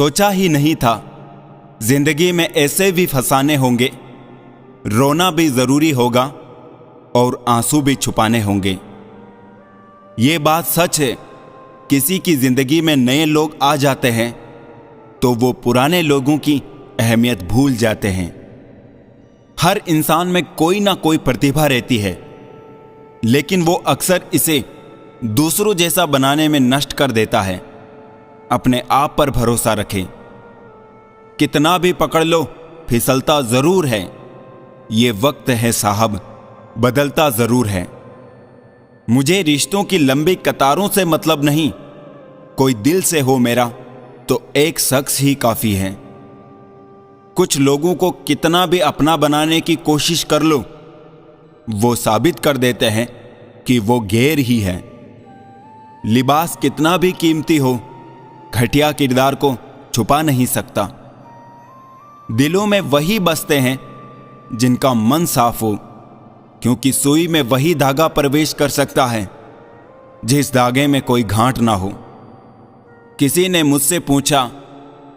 सोचा ही नहीं था जिंदगी में ऐसे भी फसाने होंगे, रोना भी जरूरी होगा और आंसू भी छुपाने होंगे। ये बात सच है, किसी की जिंदगी में नए लोग आ जाते हैं तो वो पुराने लोगों की अहमियत भूल जाते हैं। हर इंसान में कोई ना कोई प्रतिभा रहती है, लेकिन वो अक्सर इसे दूसरों जैसा बनाने में नष्ट कर देता है। अपने आप पर भरोसा रखें, कितना भी पकड़ लो फिसलता जरूर है। ये वक्त है साहब, बदलता जरूर है। मुझे रिश्तों की लंबी कतारों से मतलब नहीं, कोई दिल से हो मेरा तो एक शख्स ही काफी है। कुछ लोगों को कितना भी अपना बनाने की कोशिश कर लो, वो साबित कर देते हैं कि वो गैर ही है। लिबास कितना भी कीमती हो, घटिया किरदार को छुपा नहीं सकता। दिलों में वही बसते हैं जिनका मन साफ हो, क्योंकि सुई में वही धागा प्रवेश कर सकता है जिस धागे में कोई गांठ ना हो। किसी ने मुझसे पूछा,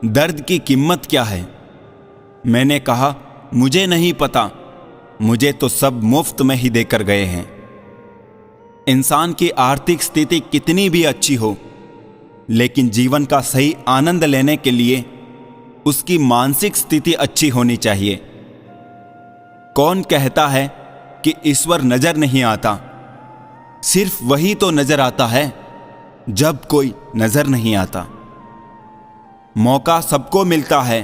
दर्द की कीमत क्या है? मैंने कहा, मुझे नहीं पता, मुझे तो सब मुफ्त में ही देकर गए हैं। इंसान की आर्थिक स्थिति कितनी भी अच्छी हो, लेकिन जीवन का सही आनंद लेने के लिए उसकी मानसिक स्थिति अच्छी होनी चाहिए। कौन कहता है कि ईश्वर नजर नहीं आता? सिर्फ वही तो नजर आता है जब कोई नजर नहीं आता। मौका सबको मिलता है,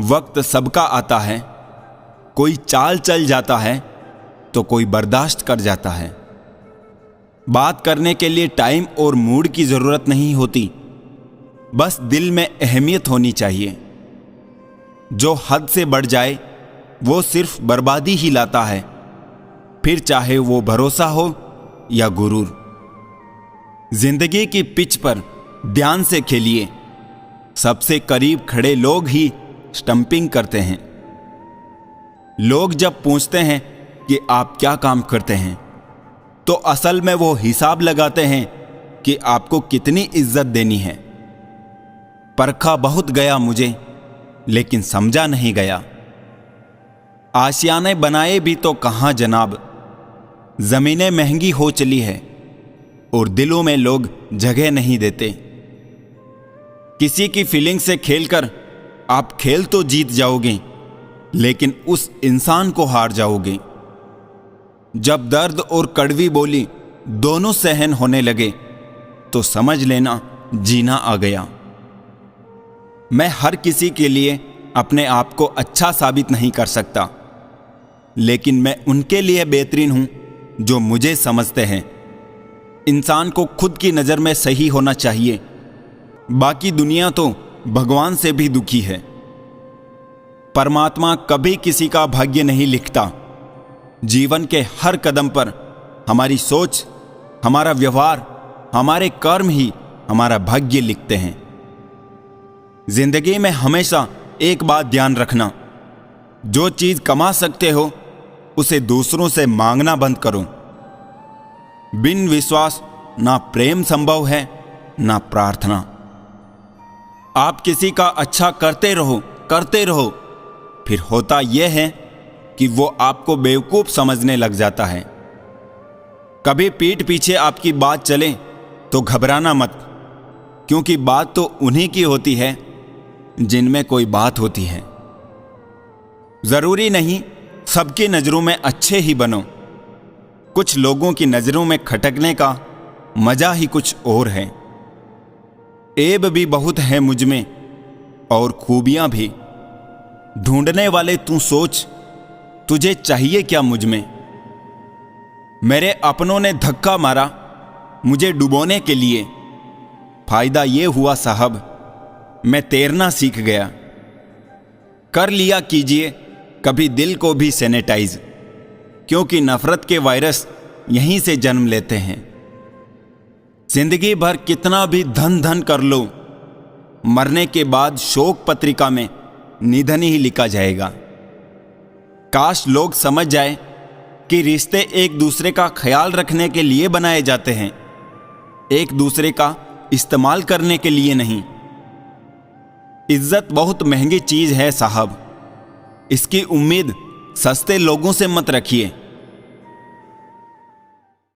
वक्त सबका आता है। कोई चाल चल जाता है तो कोई बर्दाश्त कर जाता है। बात करने के लिए टाइम और मूड की जरूरत नहीं होती, बस दिल में अहमियत होनी चाहिए। जो हद से बढ़ जाए वो सिर्फ बर्बादी ही लाता है, फिर चाहे वो भरोसा हो या गुरूर। जिंदगी की पिच पर ध्यान से खेलिए, सबसे करीब खड़े लोग ही स्टंपिंग करते हैं। लोग जब पूछते हैं कि आप क्या काम करते हैं, तो असल में वो हिसाब लगाते हैं कि आपको कितनी इज्जत देनी है। परखा बहुत गया मुझे, लेकिन समझा नहीं गया। आशियाने बनाए भी तो कहां जनाब, जमीनें महंगी हो चली है और दिलों में लोग जगह नहीं देते। किसी की फीलिंग से खेलकर आप खेल तो जीत जाओगे, लेकिन उस इंसान को हार जाओगे। जब दर्द और कड़वी बोली दोनों सहन होने लगे तो समझ लेना जीना आ गया। मैं हर किसी के लिए अपने आप को अच्छा साबित नहीं कर सकता, लेकिन मैं उनके लिए बेहतरीन हूं जो मुझे समझते हैं। इंसान को खुद की नजर में सही होना चाहिए, बाकी दुनिया तो भगवान से भी दुखी है। परमात्मा कभी किसी का भाग्य नहीं लिखता। जीवन के हर कदम पर हमारी सोच, हमारा व्यवहार, हमारे कर्म ही हमारा भाग्य लिखते हैं। जिंदगी में हमेशा एक बात ध्यान रखना, जो चीज कमा सकते हो उसे दूसरों से मांगना बंद करो। बिन विश्वास ना प्रेम संभव है ना प्रार्थना। आप किसी का अच्छा करते रहो, फिर होता यह है कि वो आपको बेवकूफ समझने लग जाता है। कभी पीठ पीछे आपकी बात चले तो घबराना मत, क्योंकि बात तो उन्हीं की होती है जिनमें कोई बात होती है। जरूरी नहीं सबकी नजरों में अच्छे ही बनो, कुछ लोगों की नजरों में खटकने का मजा ही कुछ और है। ऐब भी बहुत है मुझ में और खूबियां भी। ढूंढने वाले तू सोच, तुझे चाहिए क्या मुझ में? मेरे अपनों ने धक्का मारा मुझे डुबोने के लिए। फायदा ये हुआ साहब, मैं तैरना सीख गया। कर लिया कीजिए कभी दिल को भी सैनिटाइज, क्योंकि नफरत के वायरस यहीं से जन्म लेते हैं। जिंदगी भर कितना भी धन धन कर लो, मरने के बाद शोक पत्रिका में निधन ही लिखा जाएगा। काश लोग समझ जाए कि रिश्ते एक दूसरे का ख्याल रखने के लिए बनाए जाते हैं, एक दूसरे का इस्तेमाल करने के लिए नहीं। इज्जत बहुत महंगी चीज है साहब। इसकी उम्मीद सस्ते लोगों से मत रखिए।